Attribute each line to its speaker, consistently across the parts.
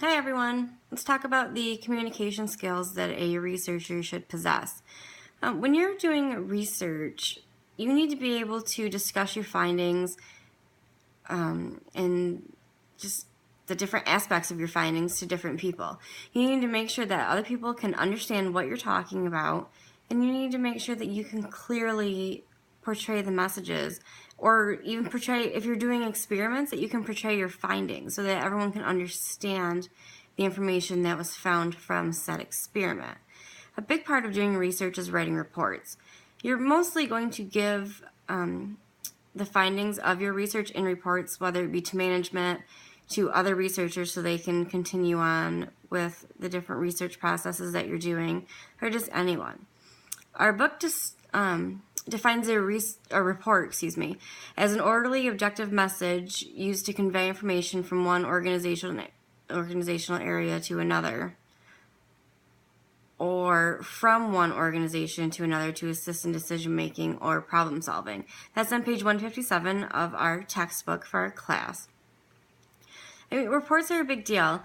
Speaker 1: Hi everyone. Let's talk about the communication skills that a researcher should possess. When you're doing research, you need to be able to discuss your findings and just the different aspects of your findings to different people. You need to make sure that other people can understand what you're talking about, and you need to make sure that you can clearly portray the messages, or even portray, if you're doing experiments, that you can portray your findings so that everyone can understand the information that was found from said experiment. A big part of doing research is writing reports. You're mostly going to give the findings of your research in reports, whether it be to management, to other researchers so they can continue on with the different research processes that you're doing, or just anyone. Our book just defines a report, as an orderly, objective message used to convey information from one organizational area to another, or from one organization to another to assist in decision making or problem solving. That's on page 157 of our textbook for our class. Reports are a big deal.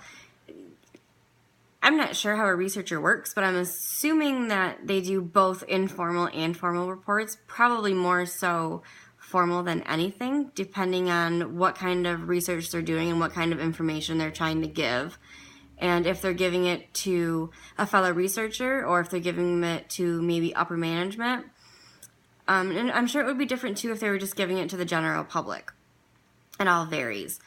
Speaker 1: I'm not sure how a researcher works, but I'm assuming that they do both informal and formal reports, probably more so formal than anything, depending on what kind of research they're doing and what kind of information they're trying to give. And if they're giving it to a fellow researcher or if they're giving it to maybe upper management. And I'm sure it would be different too if they were just giving it to the general public. It all varies.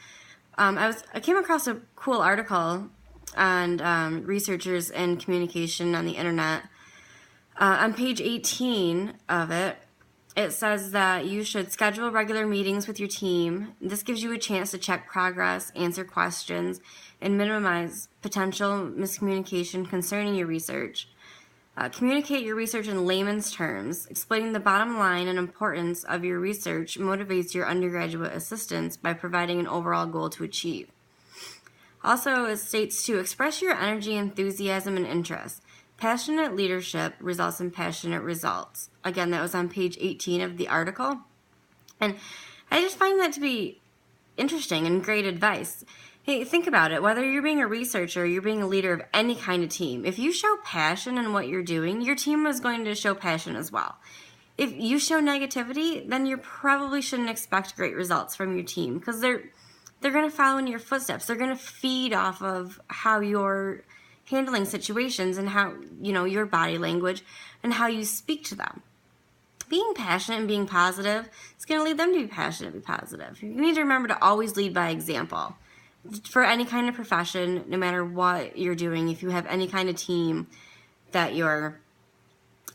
Speaker 1: I came across a cool article on researchers and communication on the internet. On page 18 of it, it says that you should schedule regular meetings with your team. This gives you a chance to check progress, answer questions, and minimize potential miscommunication concerning your research. Communicate your research in layman's terms. Explaining the bottom line and importance of your research motivates your undergraduate assistants by providing an overall goal to achieve. Also, it states to express your energy, enthusiasm, and interest. Passionate leadership results in passionate results. Again, that was on page 18 of the article. And I just find that to be interesting and great advice. Hey, think about it. Whether you're being a researcher or you're being a leader of any kind of team, if you show passion in what you're doing, your team is going to show passion as well. If you show negativity, then you probably shouldn't expect great results from your team, because they're going to follow in your footsteps. They're going to feed off of how you're handling situations and how, your body language and how you speak to them. Being passionate and being positive is going to lead them to be passionate and be positive. You need to remember to always lead by example. For any kind of profession, no matter what you're doing, if you have any kind of team that you're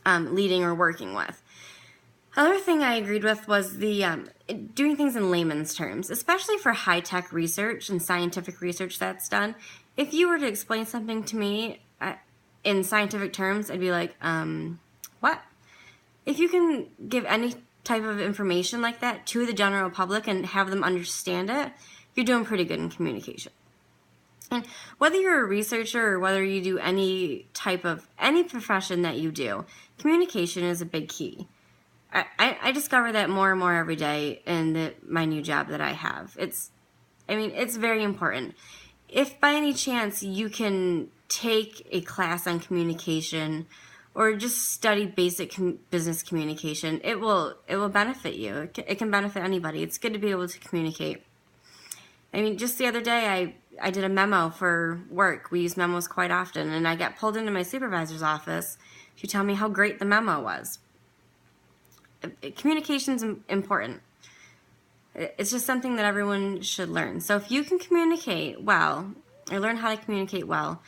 Speaker 1: leading or working with. Another thing I agreed with was the doing things in layman's terms, especially for high-tech research and scientific research that's done. If you were to explain something to me in scientific terms, I'd be like, what? If you can give any type of information like that to the general public and have them understand it, you're doing pretty good in communication. And whether you're a researcher or whether you do any profession that you do, communication is a big key. I discover that more and more every day in my new job that I have. It's very important. If by any chance you can take a class on communication or just study basic business communication, it will benefit you. It can benefit anybody. It's good to be able to communicate. Just the other day, I did a memo for work. We use memos quite often, and I got pulled into my supervisor's office to tell me how great the memo was. Communication's important. It's just something that everyone should learn. So if you can communicate well, or learn how to communicate well,